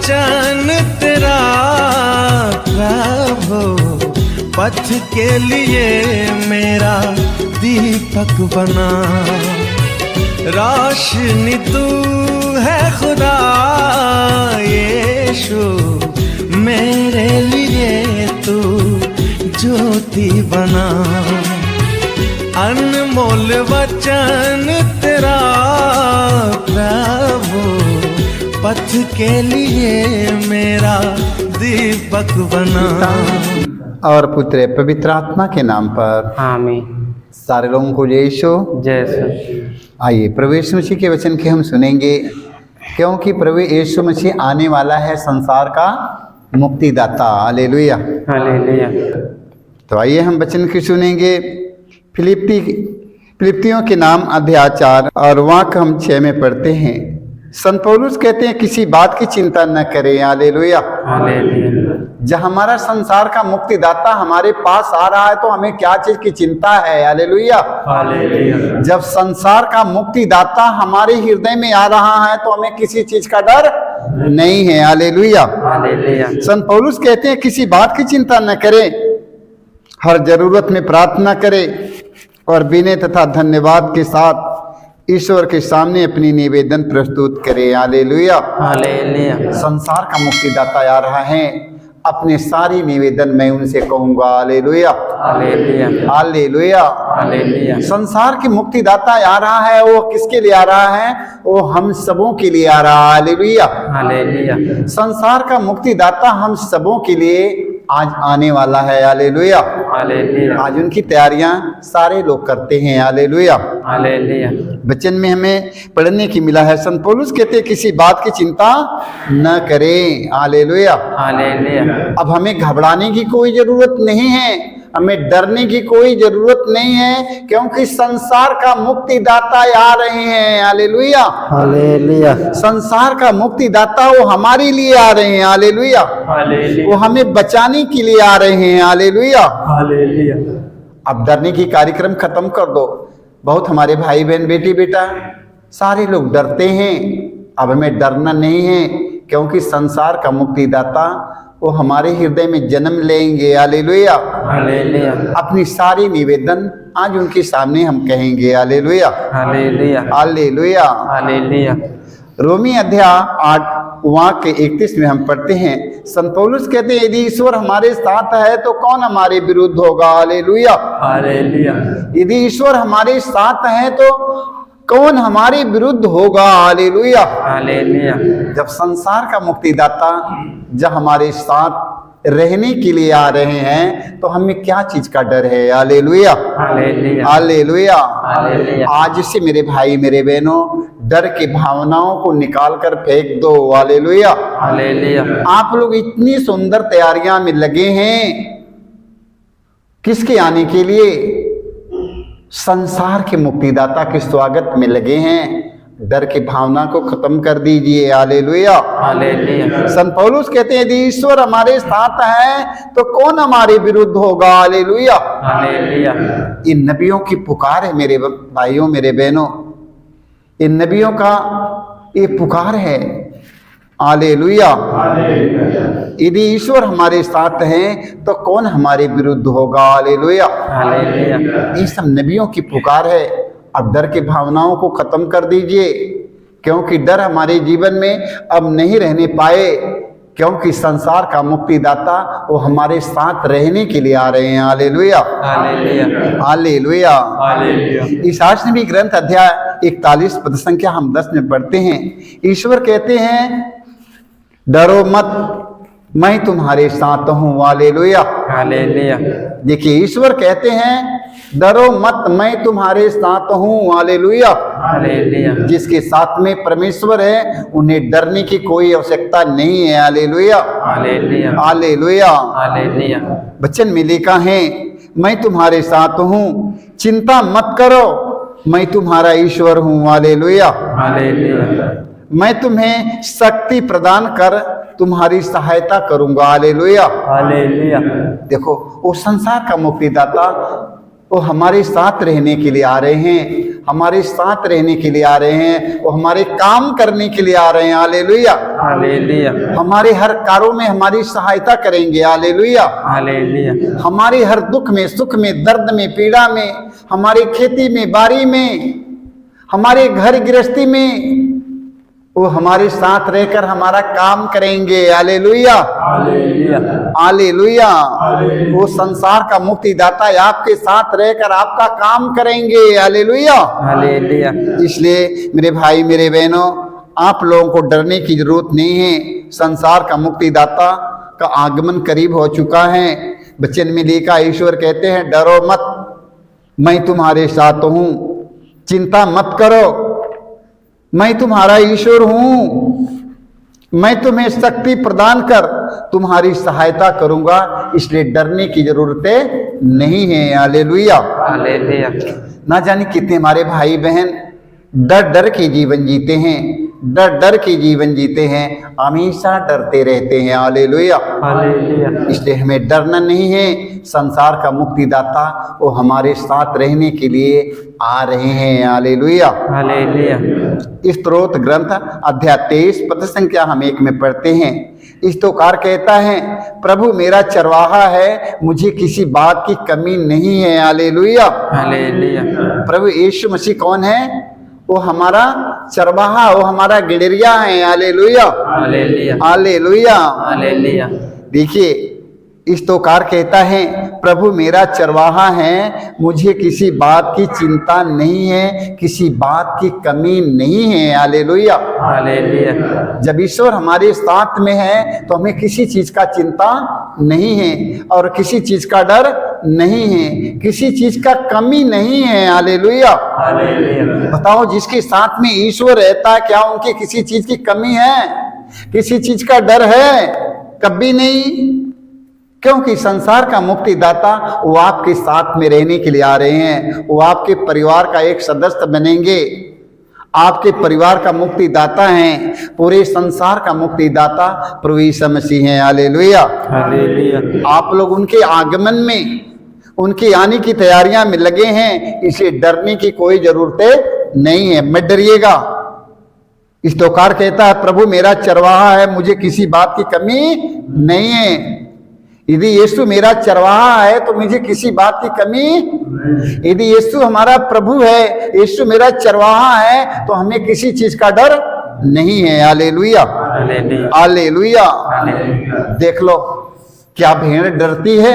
वचन तेरा प्रभु, पथ के लिए मेरा दीपक बना। रोशनी तू है खुदा यीशु, मेरे लिए तू ज्योति बना। अनमोल वचन तेरा प्रभु, पथ के लिए मेरा दीपक बना। और पुत्र पवित्र आत्मा के नाम पर आमीन। सारे लोगों को जय यीशु। जय। आइए प्रभु यीशु मसीह के वचन के हम सुनेंगे, क्योंकि प्रभु यीशु मसीह आने वाला है संसार का मुक्तिदाता। Hallelujah hallelujah. तो आइए हम वचन की सुनेंगे। फिलिप्पियों के नाम अध्याय 4 और वाक्य हम 6 में पढ़ते हैं। संत पौलुस कहते हैं किसी बात की चिंता न करें। Hallelujah hallelujah. जब हमारा संसार का मुक्तिदाता हमारे पास आ रहा है तो हमें क्या चीज की चिंता है। Hallelujah hallelujah. जब संसार का मुक्तिदाता हमारे हृदय में आ रहा है तो हमें किसी चीज का डर नहीं है। Hallelujah hallelujah. संत पौलुस कहते हैं किसी बात की चिंता न करें, हर जरूरत में प्रार्थना करें और विनय तथा धन्यवाद के साथ ईश्वर के सामने अपनी निवेदन प्रस्तुत करें। Hallelujah hallelujah. संसार का मुक्तिदाता आ रहा है, अपने सारी निवेदन मैं उनसे कहूंगा। हालेलुया हालेलुया। हालेलुया हालेलुया। संसार की मुक्तिदाता आ रहा है, वो किसके लिए आ रहा है? वो हम सबों के लिए आ रहा है। Hallelujah hallelujah. संसार का मुक्तिदाता हम सबों के लिए आज आने वाला है। Hallelujah hallelujah. आज उनकी तैयारियां सारे लोग करते हैं। हालेलुया हालेलुया। वचन में हमें पढ़ने की मिला है, संत पौलुस कहते हैं किसी बात की चिंता न करें। Hallelujah hallelujah. अब हमें घबराने की कोई जरूरत नहीं है, हमें डरने की कोई जरूरत नहीं है, क्योंकि संसार का मुक्तिदाता आ रहे हैं। हालेलुया हालेलुया। संसार का मुक्तिदाता वो हमारे लिए आ रहे हैं। हालेलुया हालेलुया। वो हमें बचाने के लिए आ रहे हैं। हालेलुया हालेलुया। अब डरने की कार्यक्रम खत्म कर दो। बहुत हमारे भाई बहन बेटी बेटा सारे लोग डरते हैं, अब हमें डरना नहीं है, क्योंकि संसार का मुक्तिदाता वो हमारे हृदय में जन्म लेंगे। हालेलुया हालेलुया। अपनी सारी निवेदन आज उनके सामने हम कहेंगे। हालेलुया हालेलुया। हालेलुया हालेलुया। रोमी अध्याय 8 वाक्य 31 में हम पढ़ते हैं, संत पौलुस कहते हैं यदि ईश्वर हमारे साथ है तो कौन हमारे विरुद्ध होगा। Hallelujah hallelujah. यदि ईश्वर हमारे साथ है तो कौन हमारे विरुद्ध होगा। Hallelujah hallelujah. जब संसार का मुक्तिदाता जब हमारे साथ रहने के लिए आ रहे हैं तो हमें क्या चीज का डर है। हालेलुया हालेलुया। हालेलुया हालेलुया। आज से मेरे भाई मेरे बहनों डर की भावनाओं को निकाल कर फेंक दो। Hallelujah hallelujah. आप लोग इतनी सुंदर तैयारियां में लगे हैं, किसके आने के लिए? संसार के मुक्तिदाता के स्वागत में लगे हैं। डर की भावना को खत्म कर दीजिए। Hallelujah hallelujah. संत पौलुस कहते हैं यदि ईश्वर हमारे साथ है तो कौन हमारे विरुद्ध होगा। Hallelujah hallelujah. इन नबियों की पुकार है मेरे भाइयों मेरे बहनों, इन नबियों का ये पुकार है। हालेलुया यदि ईश्वर हमारे साथ हैं तो कौन हमारे विरुद्ध होगा। Hallelujah hallelujah. ये सब नबियों की पुकार है। अब डर की भावनाओं को खत्म कर दीजिए, क्योंकि डर हमारे जीवन में अब नहीं रहने पाए, क्योंकि संसार का मुक्तिदाता वो हमारे साथ रहने के लिए आ रहे हैं। हालेलुया हालेलुया। हालेलुया हालेलुया। ईसायाह नबी ग्रंथ अध्याय 41 पद संख्या हम 10 में पढ़ते हैं। ईश्वर कहते हैं डरो मत, मैं तुम्हारे साथ हूँ। Hallelujah hallelujah. देखिए ईश्वर कहते हैं डरो मत, मैं तुम्हारे साथ हूँ। Hallelujah hallelujah. जिसके साथ में परमेश्वर है उन्हें डरने की कोई आवश्यकता नहीं है। हालेलुया हालेलुया। हालेलुया हालेलुया। वचन में लिखा है मैं तुम्हारे साथ हूँ, चिंता मत करो, मैं तुम्हारा ईश्वर हूँ। Hallelujah hallelujah. मैं तुम्हें शक्ति प्रदान कर तुम्हारी सहायता करूंगा। Hallelujah hallelujah. देखो वो संसार का मुक्तिदाता वो हमारे साथ रहने के लिए आ रहे हैं, हमारे साथ रहने के लिए आ रहे हैं, वो हमारे काम करने के लिए आ रहे हैं। हालेलुया, हालेलुया, हमारे हर कार्यों में हमारी सहायता करेंगे। हालेलुया, हालेलुया, हमारे हर दुख में, सुख में, दर्द में, पीड़ा में, हमारी खेती में, बाड़ी में, हमारे घर गृहस्थी में वो हमारे साथ रहकर हमारा काम करेंगे। हालेलुया, हालेलुया, हालेलुया। वो संसार का मुक्तिदाता आपके साथ रहकर आपका काम करेंगे। Hallelujah, hallelujah. इसलिए मेरे भाई मेरे बहनों, आप लोगों को डरने की जरूरत नहीं है। संसार का मुक्तिदाता का आगमन करीब हो चुका है। वचन में लिखा, ईश्वर कहते हैं डरो मत, मैं तुम्हारे साथ हूं, चिंता मत करो, मैं तुम्हारा ईश्वर हूं, मैं तुम्हें शक्ति प्रदान कर तुम्हारी सहायता करूंगा, इसलिए डरने की जरूरत नहीं है। Hallelujah, hallelujah. ना जाने कितने हमारे भाई बहन डर डर के जीवन जीते हैं, डर डर के जीवन जीते हैं, हमेशा डरते रहते हैं। हालेलुया, हालेलुया, इसलिए हमें डरना नहीं है। संसार का मुक्तिदाता वो हमारे साथ रहने के लिए आ रहे हैं। हालेलुया, हालेलुया। स्तोत्र ग्रंथ अध्याय 23 पद संख्या हम 1 में पढ़ते हैं। स्तोत्रकार कहता है, प्रभु मेरा चरवाहा है, मुझे किसी बात की कमी नहीं है। हालेलुया, हालेलुया, प्रभु यीशु मसीह कौन है? वो हमारा चरवाहा, वो हमारा गिडरिया है। हालेलुया, हालेलुया, हालेलुया। हालेलुया। देखिए स्तोत्रकार कहता है, प्रभु मेरा चरवाहा है, मुझे किसी बात की चिंता नहीं है, किसी बात की कमी नहीं है। हालेलुया, हालेलुया, जब ईश्वर हमारे साथ में है तो हमें किसी चीज का चिंता नहीं है और किसी चीज का डर नहीं है, किसी चीज का कमी नहीं है। Hallelujah, hallelujah. बताओ जिसके साथ में ईश्वर रहता है, क्या उनकी किसी चीज की कमी है, किसी चीज का डर है? कभी नहीं, क्योंकि संसार का मुक्तिदाता वो आपके साथ में रहने के लिए आ रहे हैं, वो आपके परिवार का एक सदस्य बनेंगे, आपके परिवार का मुक्तिदाता हैं, पूरे संसार का मुक्तिदाता प्रभु यीशु मसीह हैं। हालेलुया, हालेलुया। आप आप लोग उनके आगमन में, उनके आने की तैयारियां में लगे हैं, इसे डरने की कोई जरूरत नहीं है, मत डरिएगा। स्तोत्रकार कहता है, प्रभु मेरा चरवाहा है, मुझे किसी बात की कमी नहीं है। यदि यीशु मेरा चरवाहा है तो मुझे किसी बात की कमी, यदि यीशु हमारा प्रभु है, यीशु मेरा चरवाहा है, तो हमें किसी चीज का डर नहीं है। हालेलुया, हालेलुया, हालेलुया। हालेलुया। देख लो, क्या भेड़ डरती है?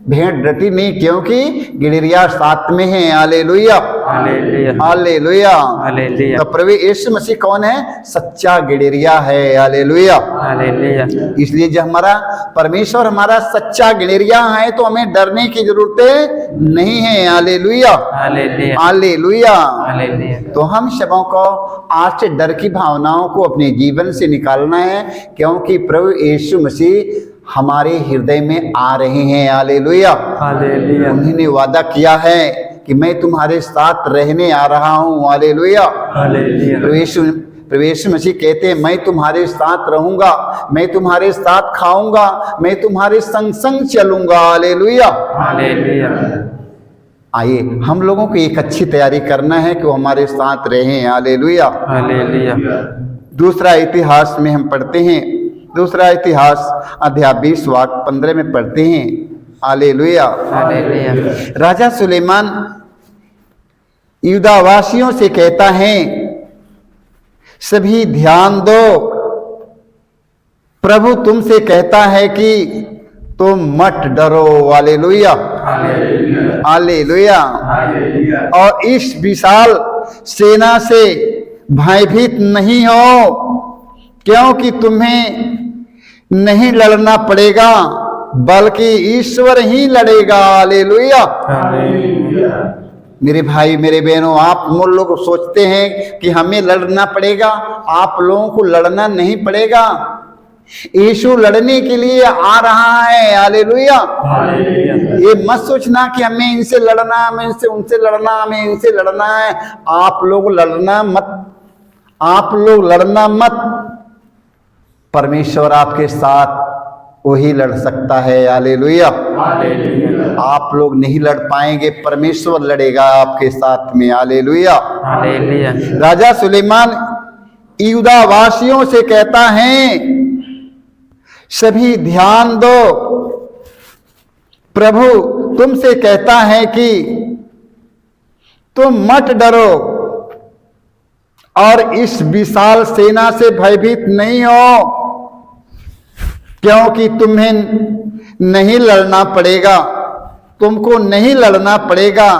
भेड़ डरती नहीं, क्योंकि गिडरिया साथ में है। हालेलुया, हालेलुया, हालेलुया। हालेलुया, तो प्रभु यीशु मसीह कौन है? सच्चा गिडरिया है। Hallelujah, hallelujah. इसलिए जब हमारा परमेश्वर हमारा सच्चा गिडरिया है तो हमें डरने की जरूरत नहीं है। हालेलुया, हालेलुया, हालेलुया। हालेलुया। तो हम सबों को आज से डर की भावनाओं को अपने जीवन से निकालना है, क्योंकि प्रभु यीशु मसीह हमारे हृदय में आ रहे हैं। हालेलुया, हालेलुया, उन्होंने वादा किया है कि मैं तुम्हारे साथ रहने आ रहा हूँ। Hallelujah, hallelujah. प्रभु यीशु मसीह कहते हैं, मैं तुम्हारे साथ रहूंगा, मैं तुम्हारे साथ खाऊंगा, मैं तुम्हारे संग संग चलूंगा। Hallelujah, hallelujah. आइए हम लोगों को एक अच्छी तैयारी करना है कि वो हमारे साथ रहें। हालेलुया। हालेलुया। दूसरा इतिहास में हम पढ़ते हैं, दूसरा इतिहास अध्याय 20 वाक्य 15 में पढ़ते हैं। हालेलुया। हालेलुया। राजा सुलेमान यूदावासियों से कहता है, सभी ध्यान दो, प्रभु तुमसे कहता है कि तुम मत डरो। Hallelujah, hallelujah. और इस विशाल सेना से भयभीत नहीं हो, क्योंकि तुम्हें नहीं लड़ना पड़ेगा, बल्कि ईश्वर ही लड़ेगा। हालेलुया। मेरे भाई मेरे बहनों, आप मूल लोग सोचते हैं कि हमें लड़ना पड़ेगा, आप लोगों को लड़ना नहीं पड़ेगा, यीशु लड़ने के लिए आ रहा है। हालेलुया। ये मत सोचना कि हमें इनसे लड़ना, हमें इनसे उनसे लड़ना, हमें इनसे लड़ना है। आप लोग लड़ना मत, आप लोग लड़ना मत। परमेश्वर आपके साथ वही लड़ सकता है। हालेलुया। हालेलुया। आप लोग नहीं लड़ पाएंगे, परमेश्वर लड़ेगा आपके साथ में। हालेलुया। हालेलुया। राजा सुलेमान यहूदा वासियों से कहता है, सभी ध्यान दो, प्रभु तुमसे कहता है कि तुम मत डरो और इस विशाल सेना से भयभीत नहीं हो, क्योंकि तुम्हें नहीं लड़ना पड़ेगा, तुमको नहीं लड़ना पड़ेगा,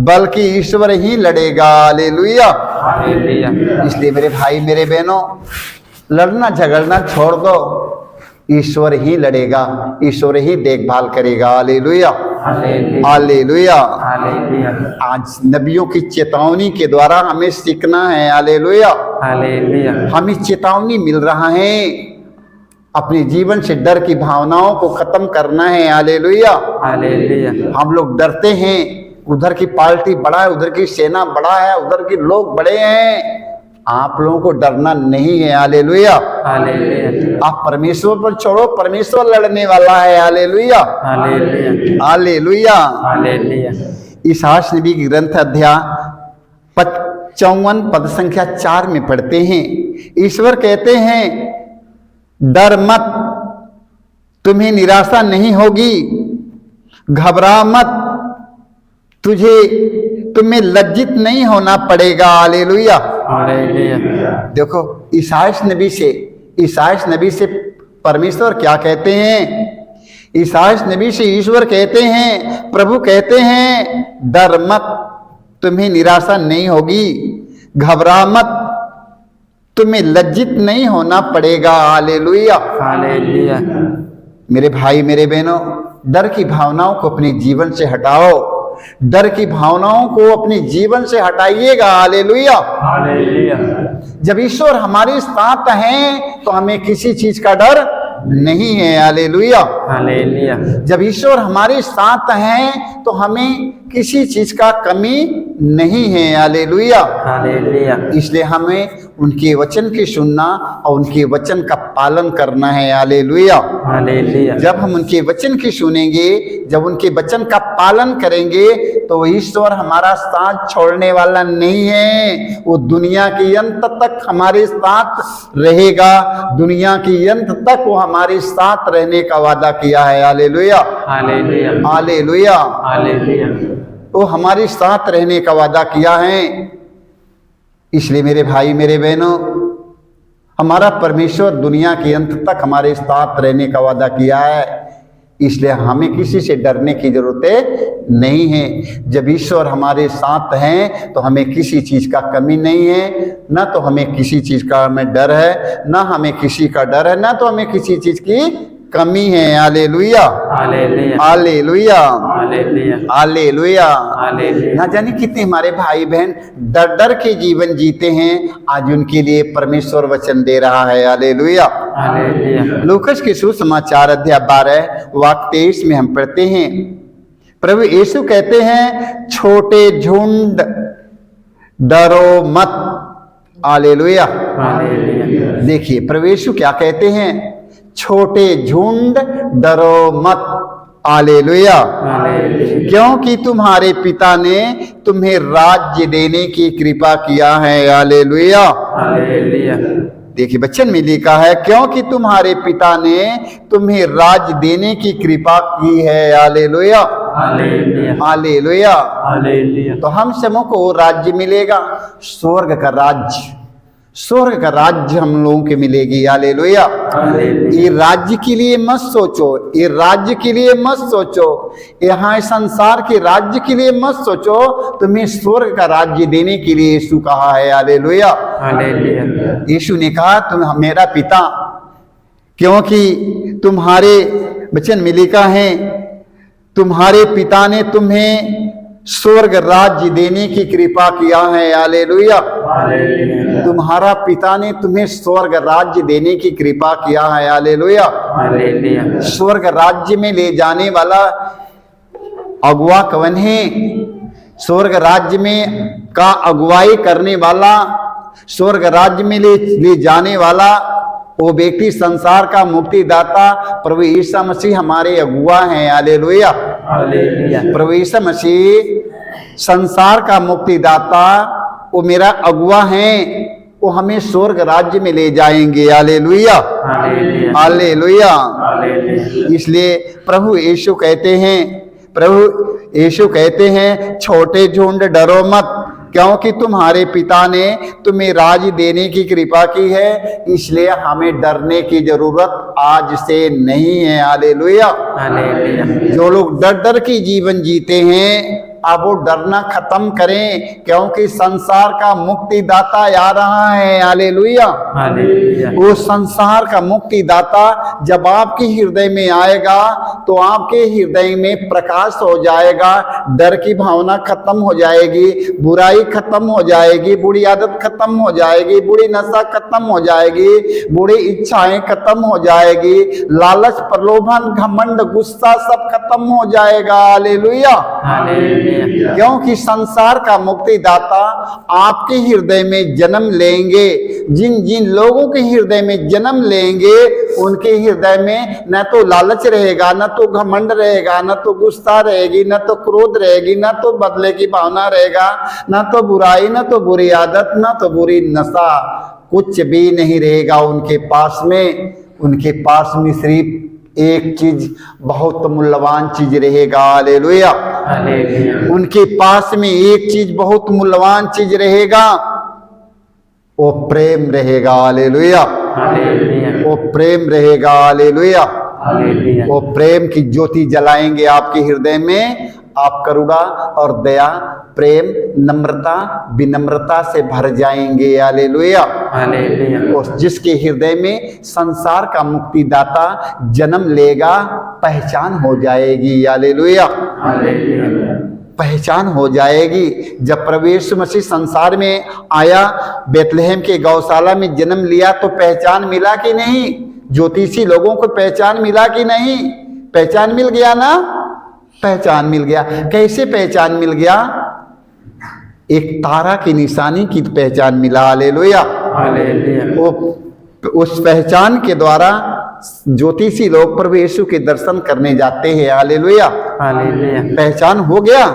बल्कि ईश्वर ही लड़ेगा। हालेलुया। हालेलुया। इसलिए मेरे भाई मेरे बहनों, लड़ना झगड़ना छोड़ दो, ईश्वर ही लड़ेगा, ईश्वर ही देखभाल करेगा। हालेलुया। हालेलुया। हालेलुया। हालेलुया। आज नबियों की चेतावनी के द्वारा हमें सीखना है। हालेलुया। हालेलुया। हमें चेतावनी मिल रहा है, अपने जीवन से डर की भावनाओं को खत्म करना है। हालेलुया। हालेलुया। हम लोग डरते हैं, उधर की पार्टी बड़ा है, उधर की सेना बड़ा है, उधर के लोग बड़े हैं। आप लोगों को डरना नहीं है। हालेलुया। हालेलुया। आप परमेश्वर पर छोड़ो, परमेश्वर लड़ने वाला है। हालेलुया। हालेलुया। हालेलुया। हालेलुया। ईसायाह नबी की ग्रंथ अध्याय 55 पद संख्या 4 में पढ़ते हैं, ईश्वर कहते हैं, डर मत, तुम्हें निराशा नहीं होगी, घबरा मत, तुम्हें लज्जित नहीं होना पड़ेगा। हालेलुया। हालेलुया। देखो ईसायाह नबी से परमेश्वर क्या कहते हैं? ईसायाह नबी से ईश्वर कहते हैं, प्रभु कहते हैं, डर मत, तुम्हें निराशा नहीं होगी, घबरा मत, तुम्हें लज्जित नहीं होना पड़ेगा। हालेलुया। हालेलुया। मेरे भाई मेरे बहनों, डर की भावनाओं को अपने जीवन से हटाओ, डर की भावनाओं को अपने जीवन से हटाइएगा। हालेलुया। हालेलुया। जब ईश्वर हमारे साथ हैं तो हमें किसी चीज का डर नहीं है। हालेलुया। हालेलुया। जब ईश्वर हमारे साथ हैं तो हमें किसी चीज का कमी नहीं है। हालेलुया। हालेलुया। इसलिए हमें उनके वचन की सुनना और उनके वचन का पालन करना है। हालेलुया। हालेलुया। जब हम उनके वचन की सुनेंगे, जब उनके वचन का पालन करेंगे, तो ईश्वर हमारा साथ छोड़ने वाला नहीं है। वो दुनिया के अंत तक हमारे साथ रहेगा, दुनिया के अंत तक वो हमारे साथ रहने का वादा किया है। हालेलुया। हालेलुया। हालेलुया। हालेलुया। वो हमारे साथ रहने का वादा किया है। इसलिए मेरे भाई मेरे बहनों, हमारा परमेश्वर दुनिया के अंत तक हमारे साथ रहने का वादा किया है। इसलिए हमें किसी से डरने की जरूरत नहीं है। जब ईश्वर हमारे साथ हैं तो हमें किसी चीज का कमी नहीं है, ना तो हमें किसी चीज का हमें डर है, ना हमें किसी का डर है, ना तो हमें किसी चीज की कमी है। हालेलुया। हालेलुया। हालेलुया। हालेलुया। हालेलुया। हालेलुया। ना जाने कितने हमारे भाई बहन डर डर के जीवन जीते हैं, आज उनके लिए परमेश्वर वचन दे रहा है। हालेलुया। हालेलुया। लूकास के सुसमाचार अध्याय 12 वाक्य 23 में हम पढ़ते हैं, प्रभु यीशु कहते हैं, छोटे झुंड डरो मत। हालेलुया। हालेलुया। देखिए प्रभु यीशु क्या कहते हैं, छोटे झुंड डरो मत। हालेलुया। हालेलुया। क्योंकि तुम्हारे पिता ने तुम्हें राज्य देने की कृपा किया है। हालेलुया। हालेलुया। देखिए वचन में लिखा है, क्योंकि तुम्हारे पिता ने तुम्हें राज्य देने की कृपा की है। हालेलुया। हालेलुया। हालेलुया। हालेलुया। तो हम सबों को राज्य मिलेगा, स्वर्ग का राज्य, स्वर्ग का राज्य हम लोगों के मिलेगी। हालेलुया। हालेलुया। ये राज्य के लिए मत सोचो, ये राज्य के लिए मत सोचो, यहाँ संसार के राज्य के लिए मत सोचो, तुम्हें स्वर्ग का राज्य देने के लिए यीशु कहा है। हालेलुया। हालेलुया। यीशु ने कहा, तुम मेरा पिता, क्योंकि तुम्हारे वचन में लिखा है, तुम्हारे पिता ने तुम्हें स्वर्ग राज्य देने की कृपा किया है। हालेलुया। हालेलुया। तुम्हारा पिता ने तुम्हें स्वर्ग राज्य देने की कृपा किया है। हालेलुया। हालेलुया। स्वर्ग राज्य में ले जाने वाला अगुवा कौन है? स्वर्ग राज्य में का अगुवाई करने वाला, स्वर्ग राज्य में ले जाने वाला वो व्यक्ति संसार का मुक्तिदाता प्रभु यीशु मसीह हमारे अगुआ हैं। हालेलुया। हालेलुया। प्रभु यीशु मसीह संसार का मुक्तिदाता, वो मेरा अगुआ हैं, वो हमें स्वर्ग राज्य में ले जाएंगे। हालेलुया। हालेलुया। हालेलुया। हालेलुया। इसलिए प्रभु यीशु कहते हैं छोटे झुंड डरो मत, क्योंकि तुम्हारे पिता ने तुम्हें राज देने की कृपा की है, इसलिए हमें डरने की जरूरत आज से नहीं है। हालेलुया। हालेलुया। जो लोग डर डर के जीवन जीते हैं, अब वो डरना खत्म करें, क्योंकि संसार का मुक्तिदाता आ रहा है। हालेलुया। हालेलुया। वो संसार का मुक्तिदाता जब आपके हृदय में आएगा तो आपके हृदय में प्रकाश हो जाएगा, डर की भावना खत्म हो जाएगी, बुराई खत्म हो जाएगी, बुरी आदत खत्म हो जाएगी, बुरी नशा खत्म हो जाएगी, बुरी इच्छाएं खत्म हो जाएगी, लालच, प्रलोभन, घमंड, गुस्सा सब खत्म हो जाएगा। हालेलुया। हालेलुया। क्योंकि संसार का मुक्तिदाता आपके हृदय में जन्म लेंगे। जिन जिन लोगों के हृदय में जन्म लेंगे, उनके हृदय में न तो लालच रहेगा, न तो घमंड रहेगा, न तो गुस्सा रहेगी, न तो क्रोध रहेगी, न तो बदले की भावना रहेगा, न तो बुराई, न तो बुरी आदत, न तो बुरी नशा, कुछ भी नहीं रहेगा उनके पास में। उनके पास में सिर्फ एक चीज, बहुत मूल्यवान चीज रहेगा। हालेलुया। हालेलुया। उनके पास में एक चीज, बहुत मूल्यवान चीज रहेगा, वो प्रेम रहेगा। हालेलुया। हालेलुया। वो प्रेम रहेगा। हालेलुया। हालेलुया। वो प्रेम की ज्योति जलाएंगे आपके हृदय में। आप करुणा और दया, प्रेम, नम्रता, विनम्रता से भर जाएंगे। हालेलुया। हालेलुया। और जिसके हृदय में संसार का मुक्तिदाता जन्म लेगा, पहचान हो जाएगी। हालेलुया। हालेलुया। पहचान हो जाएगी। जब प्रभु यीशु मसीह संसार में आया, बेथलेहम के गौशाला में जन्म लिया, तो पहचान मिला कि नहीं? ज्योतिषी लोगों को पहचान मिला कि नहीं? पहचान मिल गया ना? पहचान मिल गया। कैसे पहचान मिल गया? एक तारा की निशानी की पहचान मिला। हालेलुया। हालेलुया। वो उस पहचान के द्वारा ज्योतिषी लोग प्रभु यीशु के दर्शन करने जाते हैं। हालेलुया। हालेलुया। पहचान हो गया।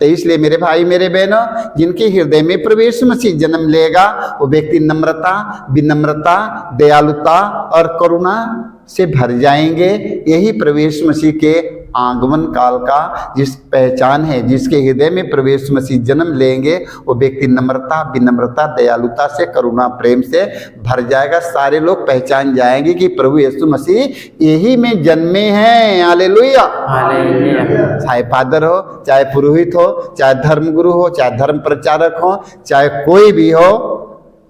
तो इसलिए मेरे भाई, मेरे बहनों, जिनके हृदय में प्रभु यीशु मसीह जन्म लेगा, वो व्यक्ति नम्रता, विनम्रता, दयालुता और करुणा से भर जाएंगे। यही प्रभु यीशु मसीह के आगमन काल का जिस पहचान है। जिसके हृदय में प्रभु यीशु मसीह जन्म लेंगे, वो व्यक्ति नम्रता, विनम्रता, दयालुता से, करुणा, प्रेम से भर जाएगा। सारे लोग पहचान जाएंगे कि प्रभु यीशु मसीह यही में जन्मे हैं। हालेलुया। हालेलुया। चाहे फादर हो, चाहे पुरोहित हो, चाहे धर्मगुरु हो, चाहे धर्म प्रचारक हो, चाहे कोई भी हो,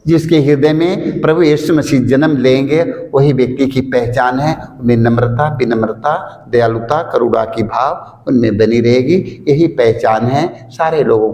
जिसके हृदय में प्रभु यीशु मसीह जन्म लेंगे, वही व्यक्ति की पहचान है। उनमें नम्रता, विनम्रता, दयालुता, करुणा की भाव उनमें बनी रहेगी। यही पहचान है सारे लोगों